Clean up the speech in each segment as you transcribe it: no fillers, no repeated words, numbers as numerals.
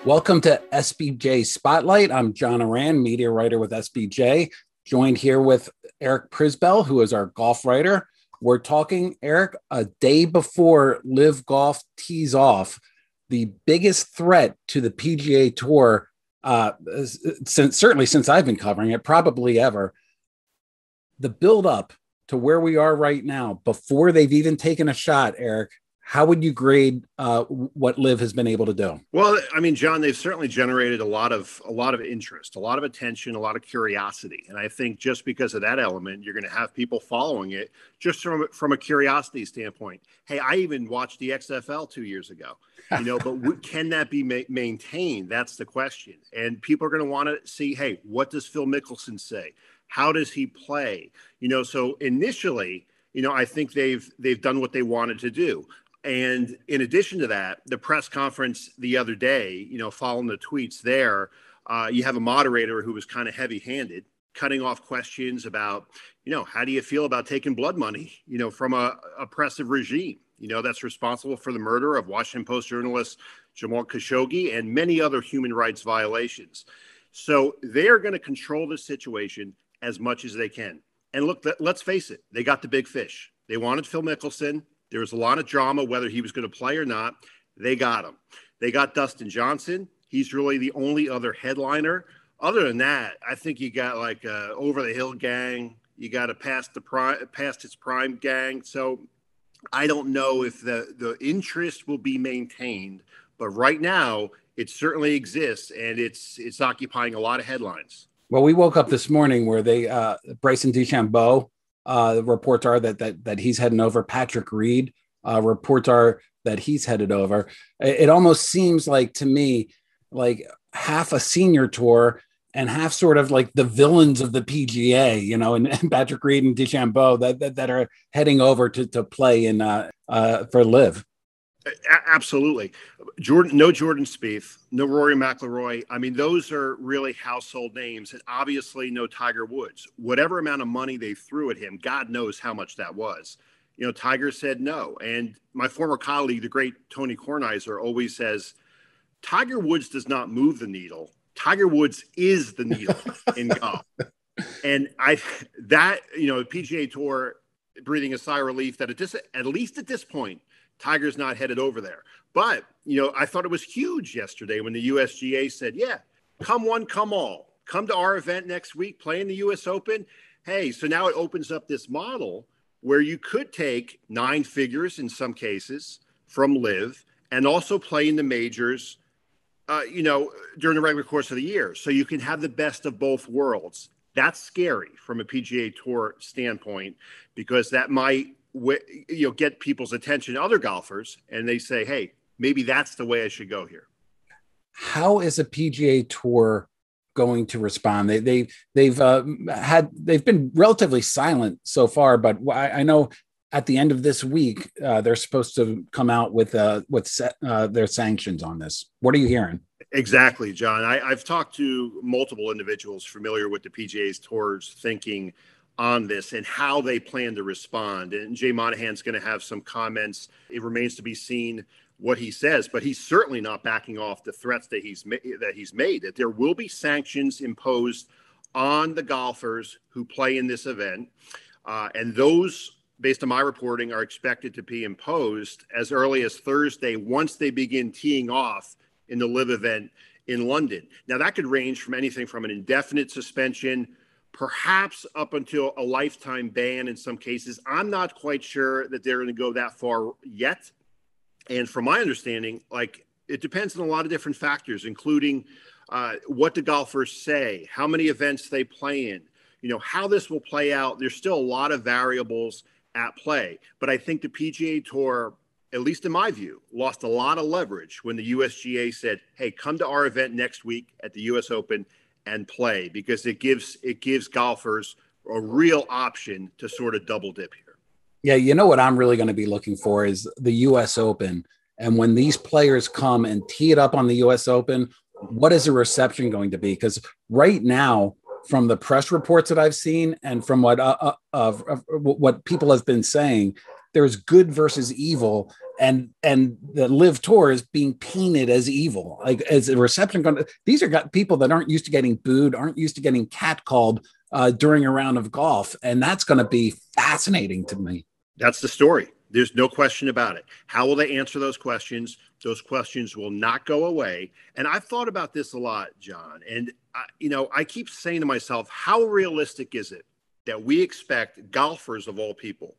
Welcome to SBJ Spotlight. I'm John Oran, media writer with SBJ, joined here with Eric Prisbell, who is our golf writer. We're talking, Eric, a day before Live Golf tees off, the biggest threat to the PGA Tour, certainly since I've been covering it, probably ever. The build up to where we are right now, before they've even taken a shot, Eric, how would you grade what Liv has been able to do? Well, I mean, John, they've certainly generated a lot of interest, a lot of attention, a lot of curiosity, and I think just because of that element, you're going to have people following it just from a curiosity standpoint. Hey, I even watched the XFL 2 years ago, but can that be maintained? That's the question, and people are going to want to see, hey, what does Phil Mickelson say? How does he play? So initially, I think they've done what they wanted to do. And in addition to that, the press conference the other day, following the tweets there, you have a moderator who was kind of heavy-handed, cutting off questions about, how do you feel about taking blood money, from a oppressive regime, that's responsible for the murder of Washington Post journalist Jamal Khashoggi and many other human rights violations. So they are going to control this situation as much as they can. And look, let's face it, they got the big fish. They wanted Phil Mickelson. There was a lot of drama whether he was going to play or not. They got him. They got Dustin Johnson. He's really the only other headliner. Other than that, I think you got like Over the Hill gang. You got a past its prime gang. So I don't know if the interest will be maintained, but right now it certainly exists and it's occupying a lot of headlines. Well, we woke up this morning where Bryson DeChambeau. Reports are that he's heading over. Patrick Reed, reports are that he's headed over. It almost seems like to me like half a senior tour and half sort of like the villains of the PGA, and Patrick Reed and DeChambeau that are heading over to play in for Live. Absolutely. No Jordan Spieth, no Rory McIlroy. I mean, those are really household names, and obviously no Tiger Woods. Whatever amount of money they threw at him, God knows how much that was. Tiger said no. And my former colleague, the great Tony Kornheiser, always says, Tiger Woods does not move the needle. Tiger Woods is the needle in golf. And the PGA Tour breathing a sigh of relief that at least at this point, Tiger's not headed over there. But, I thought it was huge yesterday when the USGA said, yeah, come one, come all. Come to our event next week, play in the US Open. Hey, so now it opens up this model where you could take 9 figures in some cases from Live and also play in the majors, during the regular course of the year. So you can have the best of both worlds. That's scary from a PGA Tour standpoint because that might get people's attention, other golfers, and they say, hey, maybe that's the way I should go here. How is a PGA Tour going to respond? They've been relatively silent so far, but I know at the end of this week they're supposed to come out with their sanctions on this. What are you hearing? Exactly, John. I've talked to multiple individuals familiar with the PGA Tour's thinking on this and how they plan to respond. And Jay Monahan's going to have some comments. It remains to be seen what he says, but he's certainly not backing off the threats that he's made, that there will be sanctions imposed on the golfers who play in this event. And those, based on my reporting, are expected to be imposed as early as Thursday once they begin teeing off in the Live event in London. Now, that could range from anything from an indefinite suspension, perhaps up until a lifetime ban in some cases. I'm not quite sure that they're going to go that far yet. And from my understanding, it depends on a lot of different factors, including what the golfers say, how many events they play in, how this will play out. There's still a lot of variables at play. But I think the PGA Tour, at least in my view, lost a lot of leverage when the USGA said, hey, come to our event next week at the US Open and play, because it gives golfers a real option to sort of double dip here. Yeah, what I'm really going to be looking for is the US Open. And when these players come and tee it up on the US Open, what is the reception going to be? Because right now, from the press reports that I've seen and from what people have been saying, there's good versus evil, and the Live Tour is being painted as evil, like as a reception. These are people that aren't used to getting booed, aren't used to getting catcalled during a round of golf, and that's going to be fascinating to me. That's the story. There's no question about it. How will they answer those questions? Those questions will not go away. And I've thought about this a lot, John. And, I keep saying to myself, how realistic is it that we expect golfers of all people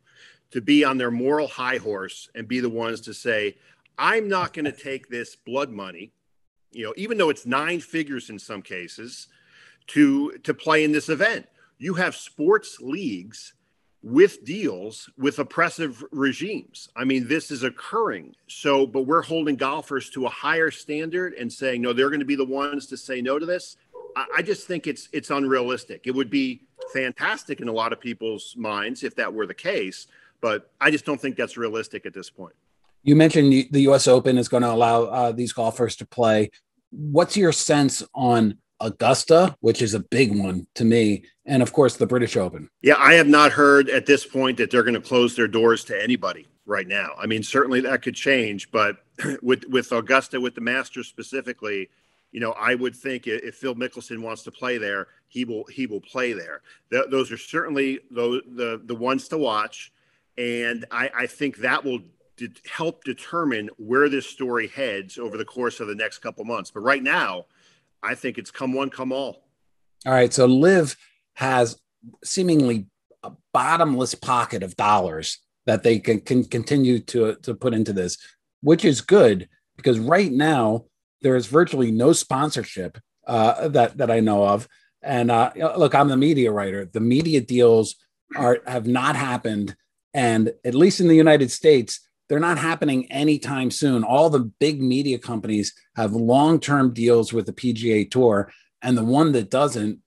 to be on their moral high horse and be the ones to say, I'm not going to take this blood money, even though it's 9 figures in some cases, to play in this event. You have sports leagues with deals with oppressive regimes. I mean, this is occurring. So, but we're holding golfers to a higher standard and saying, no, they're going to be the ones to say no to this. I just think it's unrealistic. It would be fantastic in a lot of people's minds if that were the case, but I just don't think that's realistic at this point. You mentioned the U.S. Open is going to allow these golfers to play. What's your sense on Augusta, which is a big one to me, and of course the British Open? Yeah, I have not heard at this point that they're going to close their doors to anybody right now. I mean, certainly that could change, but with Augusta, with the Masters specifically, I would think if Phil Mickelson wants to play there, he will play there. Those are certainly the ones to watch, and I think that will help determine where this story heads over the course of the next couple months. But right now, I think it's come one, come all. All right. So Liv has seemingly a bottomless pocket of dollars that they can continue to put into this, which is good because right now there is virtually no sponsorship that I know of. And look, I'm the media writer. The media deals have not happened. And at least in the United States, they're not happening anytime soon. All the big media companies have long-term deals with the PGA Tour, and the one that doesn't,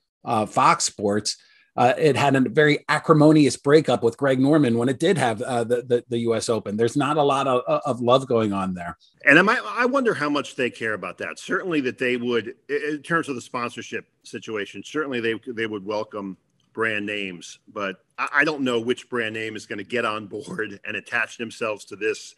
Fox Sports, it had a very acrimonious breakup with Greg Norman when it did have the U.S. Open. There's not a lot of love going on there. And I wonder how much they care about that. Certainly that they would, in terms of the sponsorship situation, certainly they would welcome brand names, but I don't know which brand name is going to get on board and attach themselves to this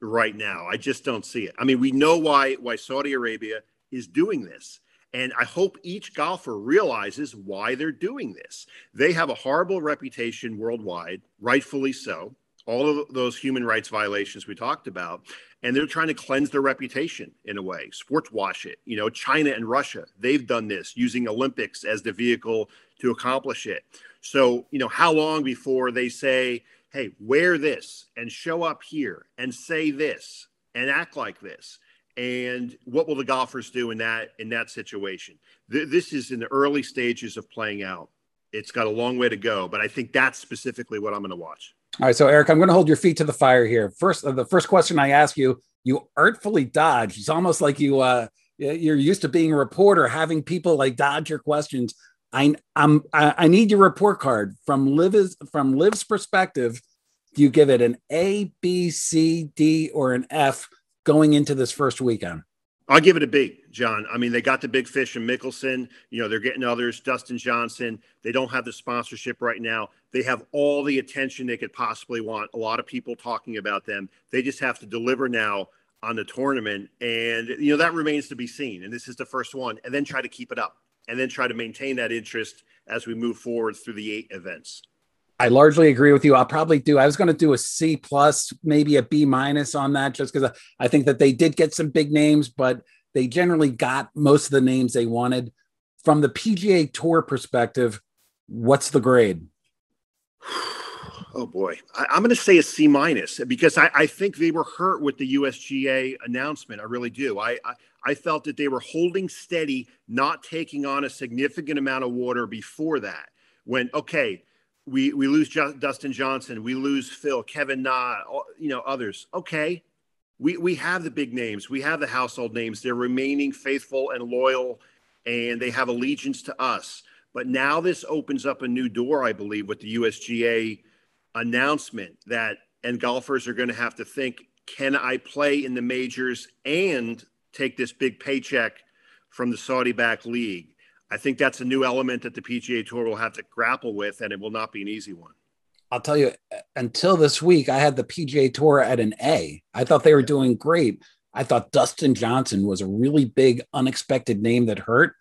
right now. I just don't see it. I mean, we know why Saudi Arabia is doing this. And I hope each golfer realizes why they're doing this. They have a horrible reputation worldwide, rightfully so. All of those human rights violations we talked about, and they're trying to cleanse their reputation in a way, sports wash it. China and Russia, they've done this using Olympics as the vehicle to accomplish it. So, how long before they say, hey, wear this and show up here and say this and act like this? And what will the golfers do in that situation? This is in the early stages of playing out. It's got a long way to go, but I think that's specifically what I'm going to watch. All right, so Eric, I'm going to hold your feet to the fire here. The first question I ask you, you artfully dodge. It's almost like you're used to being a reporter, having people like dodge your questions. I need your report card from Liv's perspective. Do you give it an A, B, C, D, or an F going into this first weekend? I'll give it a B, John. I mean, they got the big fish in Mickelson. They're getting others, Dustin Johnson. They don't have the sponsorship right now. They have all the attention they could possibly want. A lot of people talking about them. They just have to deliver now on the tournament. And, that remains to be seen. And this is the first one. And then try to keep it up. And then try to maintain that interest as we move forward through the 8 events. I largely agree with you. I'll probably I was going to do a C plus, maybe a B minus on that, just because I think that they did get some big names, but they generally got most of the names they wanted. From the PGA Tour perspective, what's the grade? Oh boy, I'm going to say a C minus because I think they were hurt with the USGA announcement. I really do. I felt that they were holding steady, not taking on a significant amount of water before that. When, okay, we lose Dustin Johnson, we lose Phil, Kevin Na, others. Okay, we have the big names, we have the household names. They're remaining faithful and loyal, and they have allegiance to us. But now this opens up a new door, I believe, with the USGA announcement and golfers are going to have to think, can I play in the majors and take this big paycheck from the Saudi-backed league? I think that's a new element that the PGA Tour will have to grapple with, and it will not be an easy one. I'll tell you, until this week, I had the PGA Tour at an A. I thought they were doing great. I thought Dustin Johnson was a really big, unexpected name that hurt.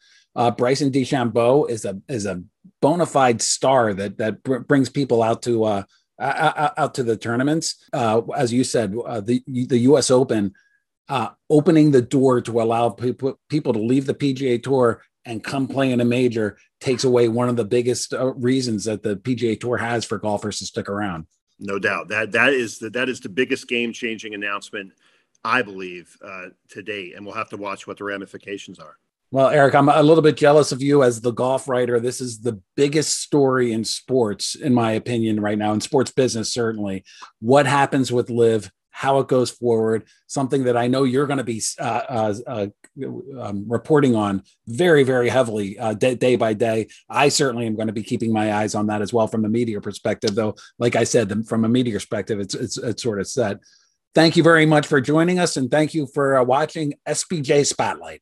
Bryson DeChambeau is a bona fide star that brings people out to the tournaments. As you said, the U.S. Open opening the door to allow people to leave the PGA Tour and come play in a major takes away one of the biggest reasons that the PGA Tour has for golfers to stick around. No doubt that is the biggest game-changing announcement, I believe, to date, and we'll have to watch what the ramifications are. Well, Eric, I'm a little bit jealous of you as the golf writer. This is the biggest story in sports, in my opinion, right now, in sports business, certainly. What happens with LIV, how it goes forward, something that I know you're going to be reporting on very, very heavily day by day. I certainly am going to be keeping my eyes on that as well from a media perspective, though, like I said, from a media perspective, it's sort of set. Thank you very much for joining us, and thank you for watching SBJ Spotlight.